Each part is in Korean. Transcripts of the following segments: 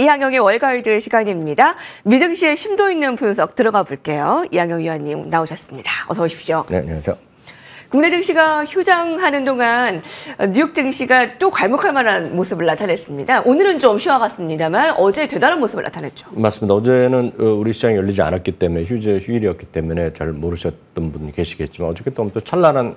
이항영의 월가이드 시간입니다. 미증시의 심도 있는 분석 들어가 볼게요. 이항영 위원님 나오셨습니다. 어서 오십시오. 네, 안녕하세요. 국내 증시가 휴장하는 동안 뉴욕 증시가 또 괄목할 만한 모습을 나타냈습니다. 오늘은 좀 쉬어갔습니다만 어제 대단한 모습을 나타냈죠. 맞습니다. 어제는 우리 시장이 열리지 않았기 때문에 휴일이었기 때문에 잘 모르셨던 분이 계시겠지만 어저께 또 찬란한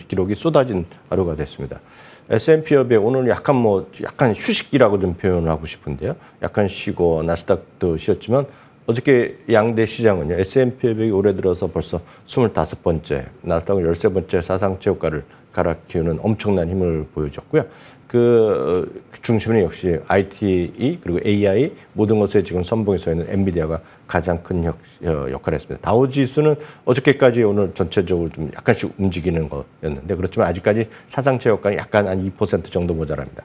기록이 쏟아진 하루가 됐습니다. S&P협에 오늘 약간 휴식기라고 좀 표현을 하고 싶은데요. 약간 쉬고 나스닥도 쉬었지만 어저께 양대 시장은요. S&P협이 올해 들어서 벌써 25번째, 나스닥은 13번째 사상 최고가를 갈아키우는 엄청난 힘을 보여줬고요. 그 중심에는 역시 IT 그리고 AI 모든 것에 지금 선봉에 서 있는 엔비디아가 가장 큰 역할을 했습니다. 다우지수는 어저께까지 오늘 전체적으로 좀 약간씩 움직이는 거였는데 그렇지만 아직까지 사상 최고가는 약간 한 2% 정도 모자랍니다.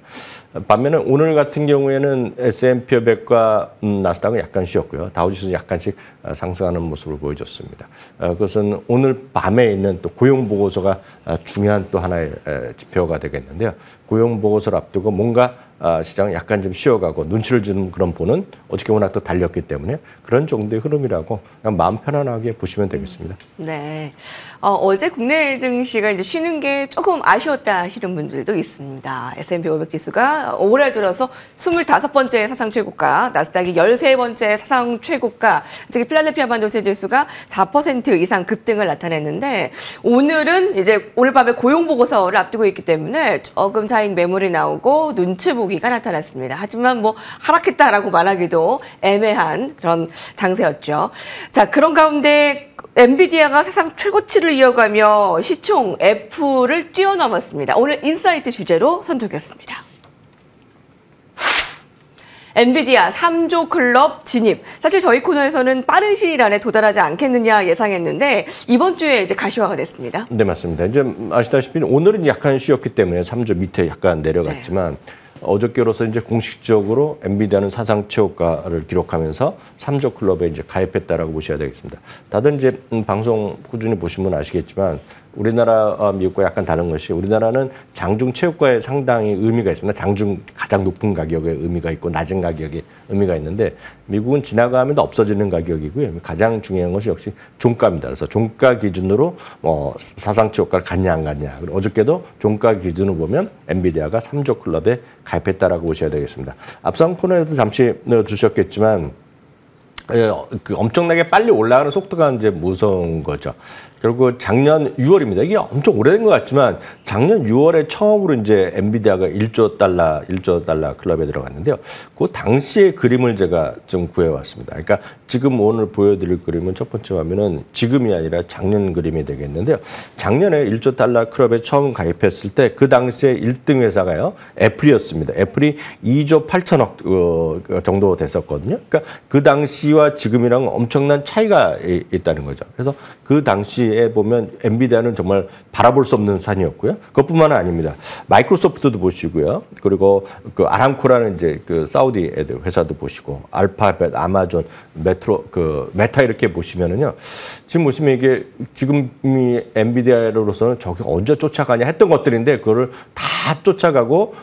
반면에 오늘 같은 경우에는 S&P 500과 나스닥은 약간 쉬었고요. 다우지수는 약간씩 상승하는 모습을 보여줬습니다. 그것은 오늘 밤에 있는 또 고용 보고서가 중요한 또 하나의 지표가 되겠는데요. 고용 보고서를 앞두고 뭔가 시장은 약간 좀 쉬어가고 눈치를 주는 그런 보는 어저께 워낙 또 달렸기 때문에 그런 정도의 흐름이라고 그냥 마음 편안하게 보시면 되겠습니다. 네. 어제 국내 증시가 이제 쉬는 게 조금 아쉬웠다 하시는 분들도 있습니다. S&P 500 지수가 올해 들어서 25번째 사상 최고가, 나스닥이 13번째 사상 최고가, 특히 필라델피아 반도체 지수가 4% 이상 급등을 나타냈는데 오늘은 이제 오늘 밤에 고용 보고서를 앞두고 있기 때문에 조금 차익 매물이 나오고 눈치 보기가 나타났습니다. 하지만 뭐 하락했다라고 말하기도 애매한 그런 장세였죠. 자, 그런 가운데 엔비디아가 사상 최고치를 이어가며 시총 F를 뛰어넘었습니다. 오늘 인사이트 주제로 선정했습니다. 엔비디아 3조 클럽 진입. 사실 저희 코너에서는 빠른 시일 안에 도달하지 않겠느냐 예상했는데 이번 주에 이제 가시화가 됐습니다. 네, 맞습니다. 이제 아시다시피 오늘은 약간 쉬었기 때문에 3조 밑에 약간 내려갔지만 어저께로서 이제 공식적으로 엔비디아는 사상 최고가를 기록하면서 3조 클럽에 이제 가입했다라고 보셔야 되겠습니다. 다들 이제 방송 꾸준히 보시면 아시겠지만 우리나라 미국과 약간 다른 것이 우리나라는 장중 최고가에 상당히 의미가 있습니다. 장중 가장 높은 가격에 의미가 있고 낮은 가격에 의미가 있는데 미국은 지나가면 없어지는 가격이고요. 가장 중요한 것이 역시 종가입니다. 그래서 종가 기준으로 사상 최고가를 갔냐 안 갔냐. 그리고 어저께도 종가 기준으로 보면 엔비디아가 3조 클럽에 가입했다라고 보셔야 되겠습니다. 앞선 코너에도 잠시 넣어주셨겠지만 그 엄청나게 빨리 올라가는 속도가 이제 무서운 거죠. 결국 작년 6월입니다. 이게 엄청 오래된 것 같지만 작년 6월에 처음으로 이제 엔비디아가 1조 달러 클럽에 들어갔는데요. 그 당시의 그림을 제가 좀 구해왔습니다. 그러니까 지금 오늘 보여드릴 그림은 첫 번째 화면은 지금이 아니라 작년 그림이 되겠는데요. 작년에 1조 달러 클럽에 처음 가입했을 때 그 당시에 1등 회사가요. 애플이었습니다. 애플이 2조 8천억 정도 됐었거든요. 그러니까 그 당시와 지금이랑 엄청난 차이가 있다는 거죠. 그래서 그 당시에 보면 엔비디아는 정말 바라볼 수 없는 산이었고요. 그것뿐만 아닙니다. 마이크로소프트도 보시고요. 그리고 그 아람코라는 이제 그 사우디 애들 회사도 보시고 알파벳, 아마존, 메타 이렇게 보시면은요. 지금 보시면 이게 지금이 엔비디아로서는 저게 언제 쫓아가냐 했던 것들인데 그거를 다 쫓아가고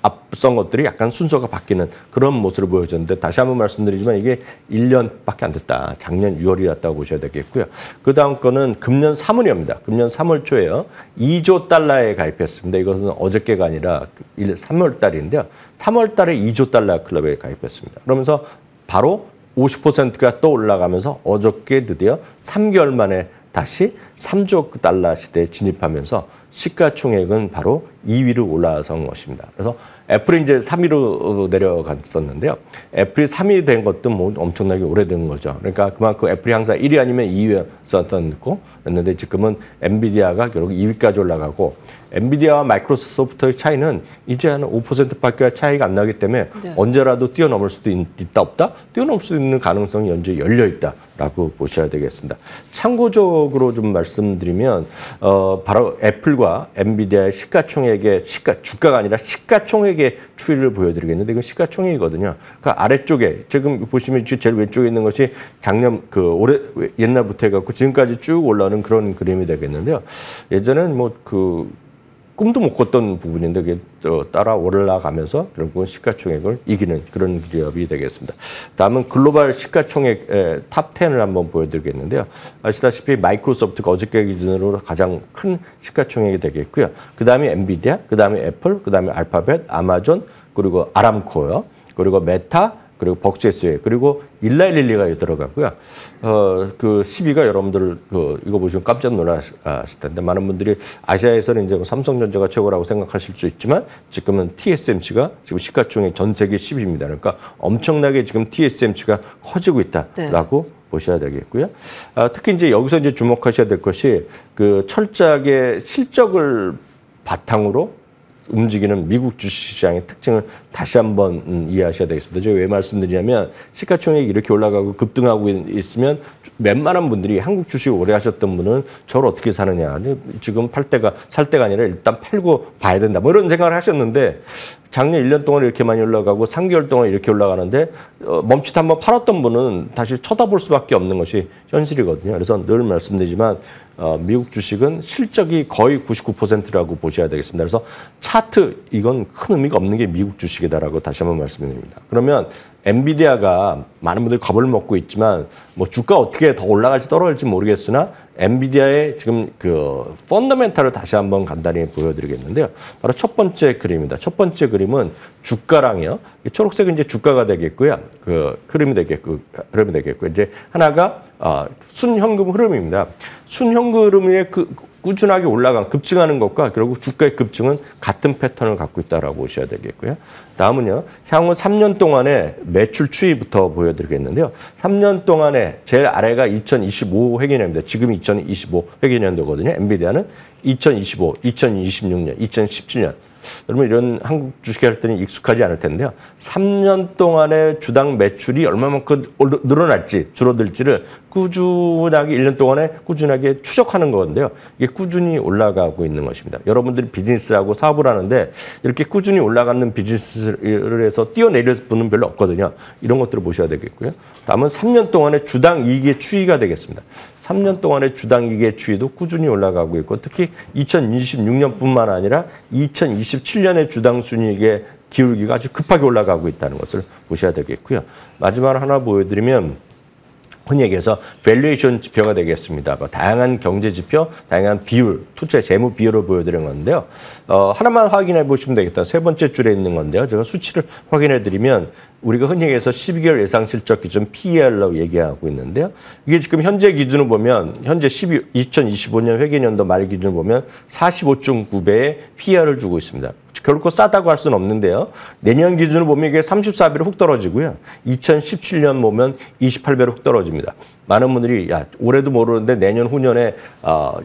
앞선 것들이 약간 순서가 바뀌는 그런 모습을 보여줬는데 다시 한번 말씀드리지만 이게 1년밖에 안 됐다. 작년 6월이었다고 보셔야 되겠고요. 그 다음 거는 금년 3월입니다. 금년 3월 초에요. 2조 달러에 가입했습니다. 이것은 어저께가 아니라 3월 달인데요. 3월 달에 2조 달러 클럽에 가입했습니다. 그러면서 바로 50%가 또 올라가면서 어저께 드디어 3개월 만에 다시 3조 달러 시대에 진입하면서 시가총액은 바로 2위로 올라선 것입니다. 그래서 애플이 이제 3위로 내려갔었는데요. 애플이 3위 된 것도 뭐 엄청나게 오래된 거죠. 그러니까 그만큼 애플이 항상 1위 아니면 2위였었던 거였는데 지금은 엔비디아가 결국 2위까지 올라가고 엔비디아와 마이크로소프트의 차이는 이제 한 5%밖에 차이가 안 나기 때문에 언제라도 뛰어넘을 수도 있다 없다? 뛰어넘을 수 있는 가능성이 현재 열려 있다라고 보셔야 되겠습니다. 참고적으로 좀 말씀드리면 바로 애플과 엔비디아의 시가총액의 주가가 아니라 시가총액의 추이를 보여드리겠는데 이건 시가총액이거든요. 그러니까 아래쪽에 지금 보시면 제일 왼쪽에 있는 것이 작년 올해 옛날부터 해갖고 지금까지 쭉 올라오는 그런 그림이 되겠는데요. 예전에는 꿈도 못 꿨던 부분인데 그게 또 따라 올라가면서 결국은 시가총액을 이기는 그런 기업이 되겠습니다. 다음은 글로벌 시가총액 탑 10을 한번 보여드리겠는데요. 아시다시피 마이크로소프트가 어저께 기준으로 가장 큰 시가총액이 되겠고요. 그 다음에 엔비디아, 그 다음에 애플, 그 다음에 알파벳, 아마존, 그리고 아람코요, 그리고 메타, 그리고 벅스웨이, 그리고 일라일릴리가 들어가고요. 그 10위가 여러분들 이거 보시면 깜짝 놀라실 텐데 많은 분들이 아시아에서는 이제 삼성전자가 최고라고 생각하실 수 있지만 지금은 TSMC가 지금 시가총액 전 세계 10위입니다. 그러니까 엄청나게 지금 TSMC가 커지고 있다라고 네. 보셔야 되겠고요. 특히 이제 여기서 이제 주목하셔야 될 것이 그 철저하게 실적을 바탕으로 움직이는 미국 주식시장의 특징을 다시 한번 이해하셔야 되겠습니다. 제가 왜 말씀드리냐면 시가총액이 이렇게 올라가고 급등하고 있으면 웬만한 분들이 한국 주식 오래 하셨던 분은 저를 어떻게 사느냐. 지금 살 때가 아니라 일단 팔고 봐야 된다. 뭐 이런 생각을 하셨는데 작년 1년 동안 이렇게 많이 올라가고 3개월 동안 이렇게 올라가는데 멈칫 한번 팔았던 분은 다시 쳐다볼 수밖에 없는 것이 현실이거든요. 그래서 늘 말씀드리지만 미국 주식은 실적이 거의 99%라고 보셔야 되겠습니다. 그래서 차트 이건 큰 의미가 없는 게 미국 주식이다라고 다시 한번 말씀드립니다. 그러면 엔비디아가 많은 분들이 겁을 먹고 있지만 뭐 주가 어떻게 더 올라갈지 떨어질지 모르겠으나 엔비디아의 지금 그 펀더멘탈을 다시 한번 간단히 보여드리겠는데요. 바로 첫 번째 그림입니다. 첫 번째 그림은 주가랑요. 초록색은 이제 주가가 되겠고요. 그 흐름이 되겠고 이제 하나가 순현금 흐름입니다. 순현금 흐름에 꾸준하게 급증하는 것과 결국 주가의 급증은 같은 패턴을 갖고 있다라고 보셔야 되겠고요. 다음은요. 향후 3년 동안의 매출 추이부터 보여드리겠는데요. 3년 동안에 제일 아래가 2025 회계년입니다. 지금 2025 회계년도거든요. 엔비디아는 2025, 2026년, 2017년. 여러분 이런 한국 주식 할 때는 익숙하지 않을 텐데요. 3년 동안의 주당 매출이 얼마만큼 늘어날지 줄어들지를 꾸준하게 1년 동안에 꾸준하게 추적하는 건데요. 이게 꾸준히 올라가고 있는 것입니다. 여러분들이 비즈니스하고 사업을 하는데 이렇게 꾸준히 올라가는 비즈니스를 해서 뛰어내릴 분은 별로 없거든요. 이런 것들을 보셔야 되겠고요. 다음은 3년 동안의 주당 이익의 추이가 되겠습니다. 3년 동안의 주당 이익의 추이도 꾸준히 올라가고 있고 특히 2026년뿐만 아니라 2027년의 주당 순이익의 기울기가 아주 급하게 올라가고 있다는 것을 보셔야 되겠고요. 마지막으로 하나 보여드리면 흔히 얘기해서 밸류에이션 지표가 되겠습니다. 다양한 경제 지표, 다양한 비율, 투자 재무 비율을 보여드린 건데요. 하나만 확인해 보시면 되겠다. 세 번째 줄에 있는 건데요. 제가 수치를 확인해 드리면 우리가 흔히 얘기해서 12개월 예상 실적 기준 PER로 얘기하고 있는데요. 이게 지금 현재 기준으로 보면 현재 2025년 회계년도 말 기준으로 보면 45.9배의 PER을 주고 있습니다. 결코 싸다고 할 수는 없는데요. 내년 기준으로 보면 이게 34배로 훅 떨어지고요. 2017년 보면 28배로 훅 떨어집니다. 많은 분들이 올해도 모르는데 내년 후년에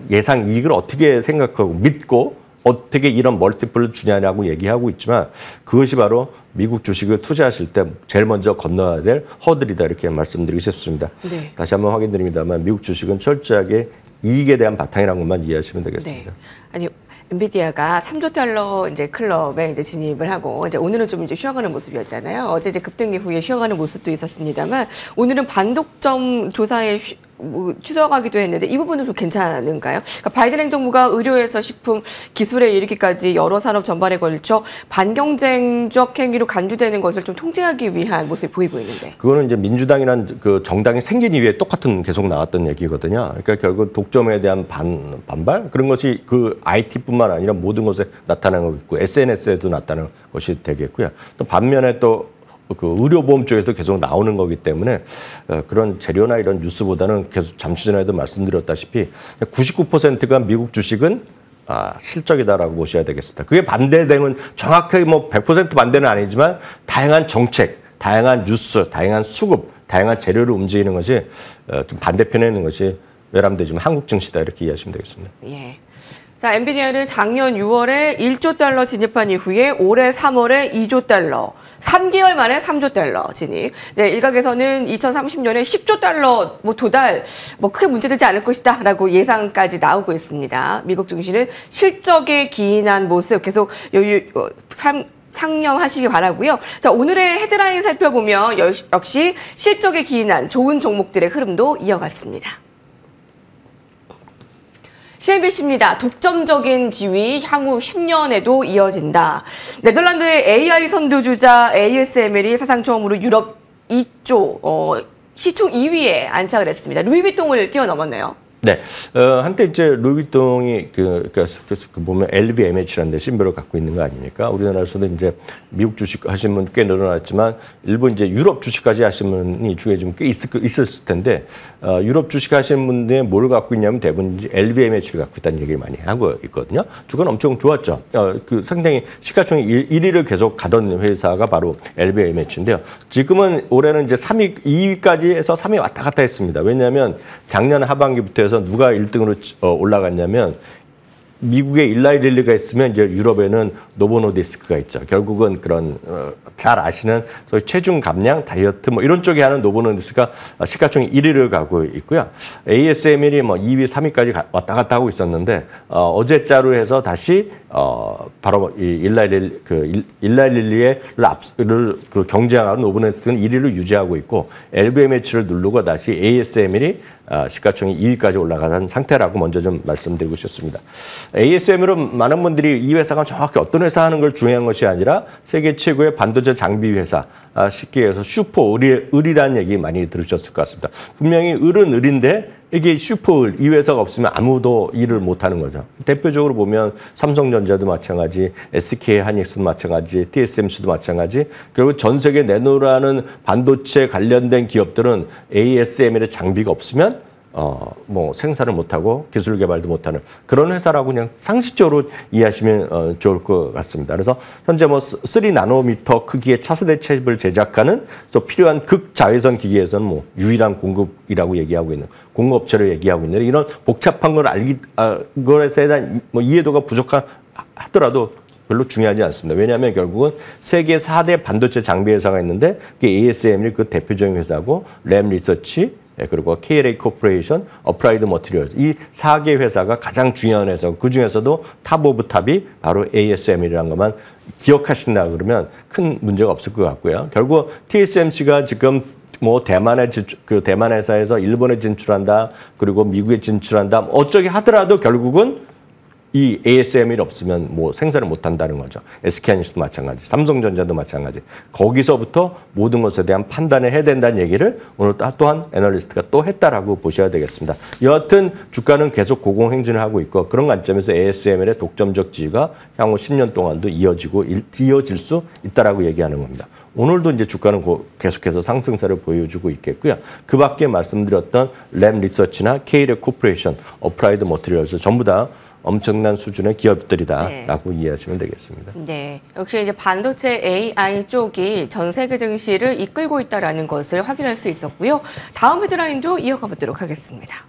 예상 이익을 어떻게 생각하고 믿고 어떻게 이런 멀티플을 주냐라고 얘기하고 있지만 그것이 바로 미국 주식을 투자하실 때 제일 먼저 건너야 될 허들이다 이렇게 말씀드리고 싶습니다. 네. 다시 한번 확인드립니다만 미국 주식은 철저하게 이익에 대한 바탕이라는 것만 이해하시면 되겠습니다. 네. 아니 엔비디아가 3조 달러 이제 클럽에 이제 진입을 하고 이제 오늘은 좀 이제 쉬어가는 모습이었잖아요. 어제 이제 급등 이후에 쉬어가는 모습도 있었습니다만 오늘은 반독점 조사에 추적하기도 했는데 이 부분은 좀 괜찮은가요? 그러니까 바이든 행정부가 의료에서 식품, 기술에 이르기까지 여러 산업 전반에 걸쳐 반경쟁적 행위로 간주되는 것을 좀 통제하기 위한 모습이 보이고 있는데. 그거는 이제 민주당이란 그 정당이 생긴 이후에 똑같은 계속 나왔던 얘기거든요. 그러니까 결국 독점에 대한 반발 그런 것이 그 IT뿐만 아니라 모든 것에 나타나는 거 있고 SNS에도 나타나는 것이 되겠고요. 또 반면에 또 그 의료보험 쪽에도 계속 나오는 거기 때문에 그런 재료나 이런 뉴스보다는 계속 잠시 전에도 말씀드렸다시피 99%가 미국 주식은 실적이다라고 보셔야 되겠습니다. 그게 반대되는 정확하게 뭐 100% 반대는 아니지만 다양한 정책, 다양한 뉴스, 다양한 수급, 다양한 재료를 움직이는 것이 좀 반대편에 있는 것이 외람되지만 한국 증시다 이렇게 이해하시면 되겠습니다. 예. 자, 엔비디아는 작년 6월에 1조 달러 진입한 이후에 올해 3월에 2조 달러. 3개월 만에 3조 달러 진입. 네, 일각에서는 2030년에 10조 달러 도달 크게 문제되지 않을 것이다라고 예상까지 나오고 있습니다. 미국 증시는 실적에 기인한 모습 계속 창념하시기 바라고요. 자, 오늘의 헤드라인 살펴보면 역시 실적에 기인한 좋은 종목들의 흐름도 이어갔습니다. CNBC입니다. 독점적인 지위 향후 10년에도 이어진다. 네덜란드의 AI 선두주자 ASML이 사상 처음으로 유럽 2조 시총 2위에 안착을 했습니다. 루이비통을 뛰어넘었네요. 네, 한때 이제 루이비통이 그러니까 보면 LVMH라는 데 신별을 갖고 있는 거 아닙니까? 우리나라에서도 이제 미국 주식 하신 분 꽤 늘어났지만 일본 이제 유럽 주식까지 하신 분이 중에 좀 꽤 있었을 텐데 유럽 주식 하시는 분들이 뭘 갖고 있냐면 대부분 이제 LVMH를 갖고 있다는 얘기를 많이 하고 있거든요. 주가는 엄청 좋았죠. 상당히 시가총액 1위를 계속 가던 회사가 바로 LVMH인데요. 지금은 올해는 이제 3위, 2위까지 해서 3위 왔다 갔다 했습니다. 왜냐하면 작년 하반기부터 해서 누가 1등으로 올라갔냐면 미국에 일라이 릴리가 있으면 이제 유럽에는 노보노디스크가 있죠. 결국은 그런 잘 아시는 소위 체중 감량, 다이어트 뭐 이런 쪽에 하는 노보노디스크가 시가총액 1위를 가고 있고요. ASML이 뭐 2위, 3위까지 왔다 갔다 하고 있었는데 어제자로 해서 다시 바로 이 일라이 릴리의 경쟁하는 노보노디스크는 1위를 유지하고 있고 LVMH를 누르고 다시 ASML이 시가총액 2위까지 올라가는 상태라고 먼저 좀 말씀드리고 싶습니다. ASML은 많은 분들이 이 회사가 정확히 어떤 회사 하는 걸 중요한 것이 아니라 세계 최고의 반도체 장비 회사, 쉽게 해서 슈퍼 을이라는 얘기 많이 들으셨을 것 같습니다. 분명히 을은 을인데 이게 슈퍼을 이 회사가 없으면 아무도 일을 못하는 거죠. 대표적으로 보면 삼성전자도 마찬가지, SK 하이닉스도 마찬가지, TSMC도 마찬가지. 결국 전 세계 내놓으라는 반도체 관련된 기업들은 ASML의 장비가 없으면 뭐 생산을 못하고 기술 개발도 못하는 그런 회사라고 그냥 상식적으로 이해하시면 좋을 것 같습니다. 그래서 현재 뭐 3나노미터 크기의 차세대 칩을 제작하는 그래서 필요한 극자외선 기기에서는 뭐 유일한 공급이라고 얘기하고 있는 공급업체를 얘기하고 있는 이런 복잡한 걸 것에 대한 뭐 이해도가 부족하더라도 별로 중요하지 않습니다. 왜냐하면 결국은 세계 4대 반도체 장비 회사가 있는데 그게 ASML이 그 대표적인 회사고 램 리서치 그리고 KLA 코퍼레이션, 어플라이드 머티리얼즈 이 4개 회사가 가장 중요한 회사고 그중에서도 탑 오브 탑이 바로 ASML이라는 것만 기억하신다 그러면 큰 문제가 없을 것 같고요. 결국 TSMC가 지금 뭐 대만 회사에서 일본에 진출한다 그리고 미국에 진출한다 어쩌게 하더라도 결국은 이 ASML이 없으면 뭐 생산을 못 한다는 거죠. SK하이닉스도 마찬가지, 삼성전자도 마찬가지. 거기서부터 모든 것에 대한 판단을 해야 된다는 얘기를 오늘 또한 애널리스트가 또 했다라고 보셔야 되겠습니다. 여하튼 주가는 계속 고공행진을 하고 있고 그런 관점에서 ASML의 독점적 지위가 향후 10년 동안도 이어질 수 있다라고 얘기하는 겁니다. 오늘도 이제 주가는 계속해서 상승세를 보여주고 있겠고요. 그 밖에 말씀드렸던 램 리서치나 KLA 코퍼레이션, 어플라이드 머티리얼즈 전부 다 엄청난 수준의 기업들이다라고 이해하시면 되겠습니다. 네, 역시 이제 반도체 AI 쪽이 전 세계 증시를 이끌고 있다라는 것을 확인할 수 있었고요. 다음 헤드라인도 이어가 보도록 하겠습니다.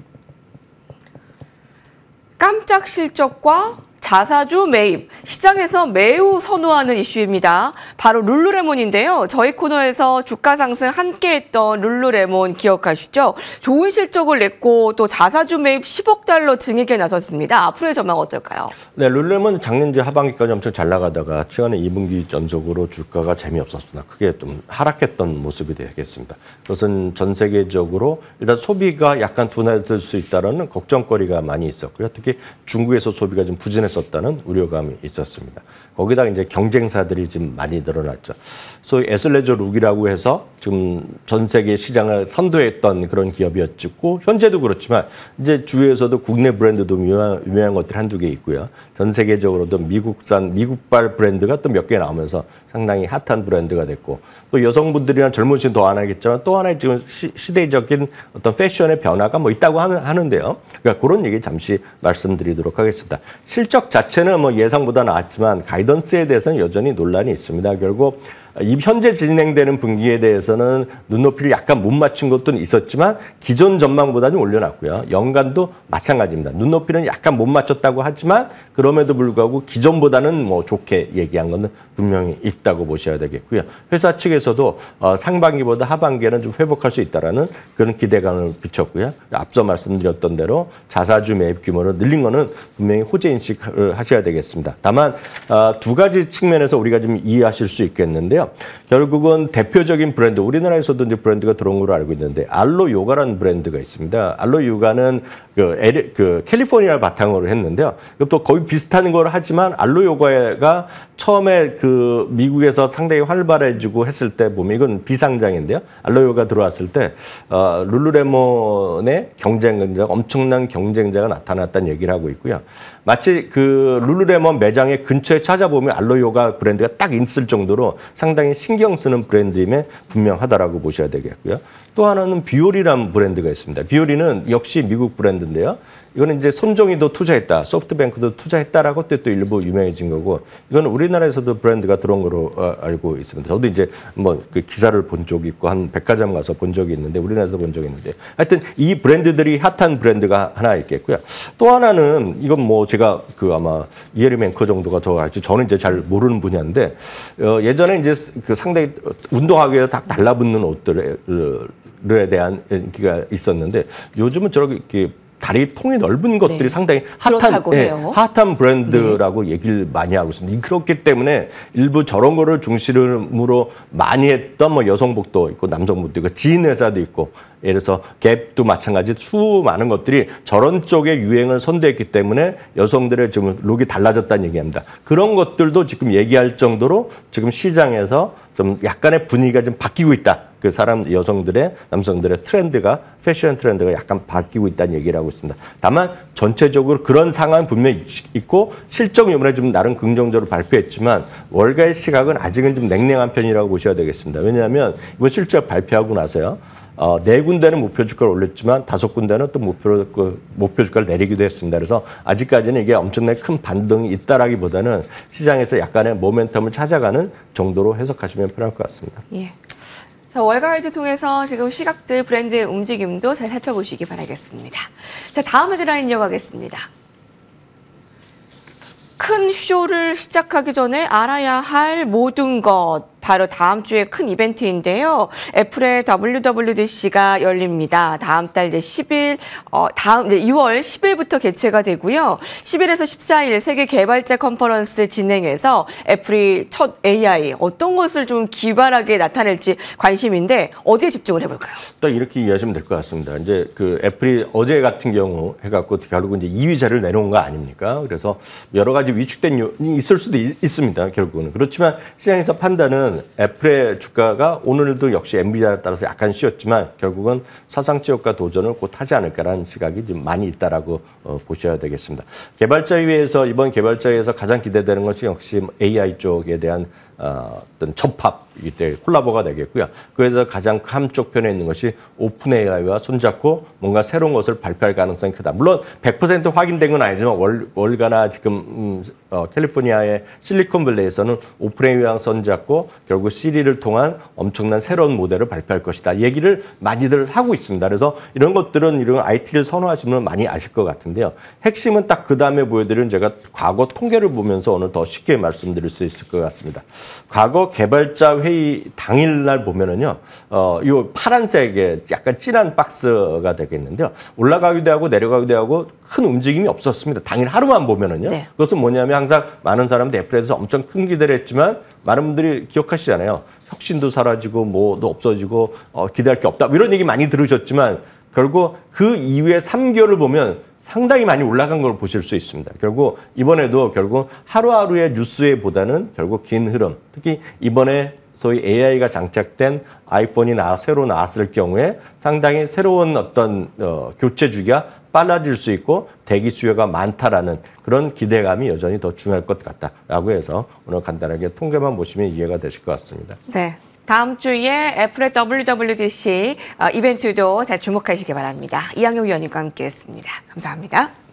깜짝 실적과 자사주 매입, 시장에서 매우 선호하는 이슈입니다. 바로 룰루레몬인데요. 저희 코너에서 주가 상승 함께했던 룰루레몬 기억하시죠? 좋은 실적을 냈고 또 자사주 매입 10억 달러 증액에 나섰습니다. 앞으로의 전망 어떨까요? 네, 룰루레몬 작년 하반기까지 엄청 잘 나가다가 최근에 2분기 전적으로 주가가 재미없었습니다. 크게 좀 하락했던 모습이 되겠습니다. 그것은 전 세계적으로 일단 소비가 약간 둔화될 수 있다는 걱정거리가 많이 있었고요. 특히 중국에서 소비가 좀 부진했었다는 우려감이 있었습니다. 거기다 이제 경쟁사들이 지금 많이 늘어났죠. 소위 에슬레저 룩이라고 해서 지금 전 세계 시장을 선도했던 그런 기업이었고 현재도 그렇지만 이제 주위에서도 국내 브랜드도 유명한 것들이 한두 개 있고요. 전 세계적으로도 미국발 브랜드가 또 몇 개 나오면서 상당히 핫한 브랜드가 됐고 또 여성분들이나 젊으신 더 안 하겠지만 또 하나의 지금 시대적인 어떤 패션의 변화가 뭐 있다고 하는데요. 그러니까 그런 얘기 잠시 말씀드리도록 하겠습니다. 실적 자체는 뭐 예상보다 나았지만 가이던스에 대해서는 여전히 논란이 있습니다. 결국 이 현재 진행되는 분기에 대해서는 눈높이를 약간 못 맞춘 것도 있었지만 기존 전망보다는 올려놨고요. 연간도 마찬가지입니다. 눈높이는 약간 못 맞췄다고 하지만 그럼에도 불구하고 기존보다는 뭐 좋게 얘기한 것은 분명히 있다고 보셔야 되겠고요. 회사 측에서도 상반기보다 하반기에는 좀 회복할 수 있다라는 그런 기대감을 비췄고요. 앞서 말씀드렸던 대로 자사주 매입 규모를 늘린 것은 분명히 호재 인식을 하셔야 되겠습니다. 다만 두 가지 측면에서 우리가 좀 이해하실 수 있겠는데요. 있는데요. 결국은 대표적인 브랜드, 우리나라에서도 이제 브랜드가 들어온 걸로 알고 있는데 알로 요가라는 브랜드가 있습니다. 알로 요가는 그 캘리포니아를 바탕으로 했는데요. 이것도 거의 비슷한 걸 하지만 알로 요가가 처음에 그 미국에서 상당히 활발해지고 했을 때 보면 이건 비상장인데요. 알로 요가 들어왔을 때 룰루레몬의 경쟁자가 엄청난 경쟁자가 나타났다는 얘기를 하고 있고요. 마치 그 룰루레몬 매장의 근처에 찾아보면 알로 요가 브랜드가 딱 있을 정도로 상당히 신경 쓰는 브랜드임에 분명하다라고 보셔야 되겠고요. 또 하나는 비오리라는 브랜드가 있습니다. 비오리는 역시 미국 브랜드인데요. 이거는 이제 손정희도 투자했다, 소프트뱅크도 투자했다라고 또 일부 유명해진 거고, 이건 우리나라에서도 브랜드가 들어온 거로 알고 있습니다. 저도 이제 뭐 그 기사를 본 적이 있고 한 백화점 가서 본 적이 있는데, 우리나라에서 본 적이 있는데, 하여튼 이 브랜드들이 핫한 브랜드가 하나 있겠고요. 또 하나는 이건 뭐 제가 그 아마 이혜리 앵커 정도가 더 알지, 저는 이제 잘 모르는 분야인데, 예전에 이제 그 상당히 운동하기 위해 딱 달라붙는 옷들에 대한 인기가 있었는데, 요즘은 저렇게 다리 통이 넓은 것들이 네. 상당히 핫한 브랜드라고 얘기를 많이 하고 있습니다. 그렇기 때문에 일부 저런 거를 중심으로 많이 했던 뭐 여성복도 있고 남성복도 있고 지인 회사도 있고, 예를 들어서 갭도 마찬가지 수많은 것들이 저런 쪽의 유행을 선도했기 때문에 여성들의 지금 룩이 달라졌다는 얘기합니다. 그런 것들도 지금 얘기할 정도로 지금 시장에서 좀 약간의 분위기가 좀 바뀌고 있다. 그 여성들의, 남성들의 트렌드가, 패션 트렌드가 약간 바뀌고 있다는 얘기를 하고 있습니다. 다만 전체적으로 그런 상황은 분명히 있고, 실적 이번에 좀 나름 긍정적으로 발표했지만 월가의 시각은 아직은 좀 냉랭한 편이라고 보셔야 되겠습니다. 왜냐하면 이번 실적 발표하고 나서요. 4군데는 목표 주가를 올렸지만 5군데는 또 목표 주가를 내리기도 했습니다. 그래서 아직까지는 이게 엄청나게 큰 반등이 있다라기보다는 시장에서 약간의 모멘텀을 찾아가는 정도로 해석하시면 편할 것 같습니다. 예. 자, 월가이드 통해서 지금 시각들 브랜드의 움직임도 잘 살펴보시기 바라겠습니다. 자, 다음 헤드라인 이어가겠습니다. 큰 쇼를 시작하기 전에 알아야 할 모든 것. 바로 다음 주에 큰 이벤트인데요. 애플의 WWDC가 열립니다. 다음 달 이제 10일, 이제 6월 10일부터 개최가 되고요. 10일에서 14일 세계 개발자 컨퍼런스 진행해서 애플이 첫 AI 어떤 것을 좀 기발하게 나타낼지 관심인데 어디에 집중을 해볼까요? 딱 이렇게 이해하시면 될 것 같습니다. 이제 그 애플이 어제 같은 경우 해갖고 결국은 이제 2위 자리를 내놓은 거 아닙니까? 그래서 여러 가지 위축된 요인이 있을 수도 있습니다. 결국은. 그렇지만 시장에서 판단은 애플의 주가가 오늘도 역시 엔비디아에 따라서 약간 쉬었지만 결국은 사상치 효과 도전을 곧 하지 않을까라는 시각이 좀 많이 있다라고 보셔야 되겠습니다. 개발자회의에서 이번 개발자회의에서 가장 기대되는 것이 역시 AI 쪽에 대한 어떤 접합, 이때 콜라보가 되겠고요. 그래서 가장 한쪽 편에 있는 것이 오픈 AI와 손잡고 뭔가 새로운 것을 발표할 가능성이 크다. 물론 100% 확인된 건 아니지만 월가나 지금 캘리포니아의 실리콘밸리에서는 오픈 AI와 손잡고 결국 시리를 통한 엄청난 새로운 모델을 발표할 것이다. 얘기를 많이들 하고 있습니다. 그래서 이런 것들은 이런 IT를 선호하시면 많이 아실 것 같은데요. 핵심은 딱 그 다음에 보여드리는 제가 과거 통계를 보면서 오늘 더 쉽게 말씀드릴 수 있을 것 같습니다. 과거 개발자 회의 당일날 보면은요, 이 파란색의 약간 진한 박스가 되겠는데요. 올라가기도 하고 내려가기도 하고 큰 움직임이 없었습니다. 당일 하루만 보면은요. 네. 그것은 뭐냐면 항상 많은 사람들이 애플에 대해서 엄청 큰 기대를 했지만 많은 분들이 기억하시잖아요. 혁신도 사라지고 뭐도 없어지고 기대할 게 없다. 이런 얘기 많이 들으셨지만 결국 그 이후에 3개월을 보면 상당히 많이 올라간 걸 보실 수 있습니다. 결국 이번에도 결국 하루하루의 뉴스보다는 결국 긴 흐름, 특히 이번에 소위 AI가 장착된 아이폰이 새로 나왔을 경우에 상당히 새로운 어떤 교체 주기가 빨라질 수 있고 대기 수요가 많다라는 그런 기대감이 여전히 더 중요할 것 같다라고 해서 오늘 간단하게 통계만 보시면 이해가 되실 것 같습니다. 네. 다음 주에 애플의 WWDC 이벤트도 잘 주목하시기 바랍니다. 이항용 위원님과 함께했습니다. 감사합니다.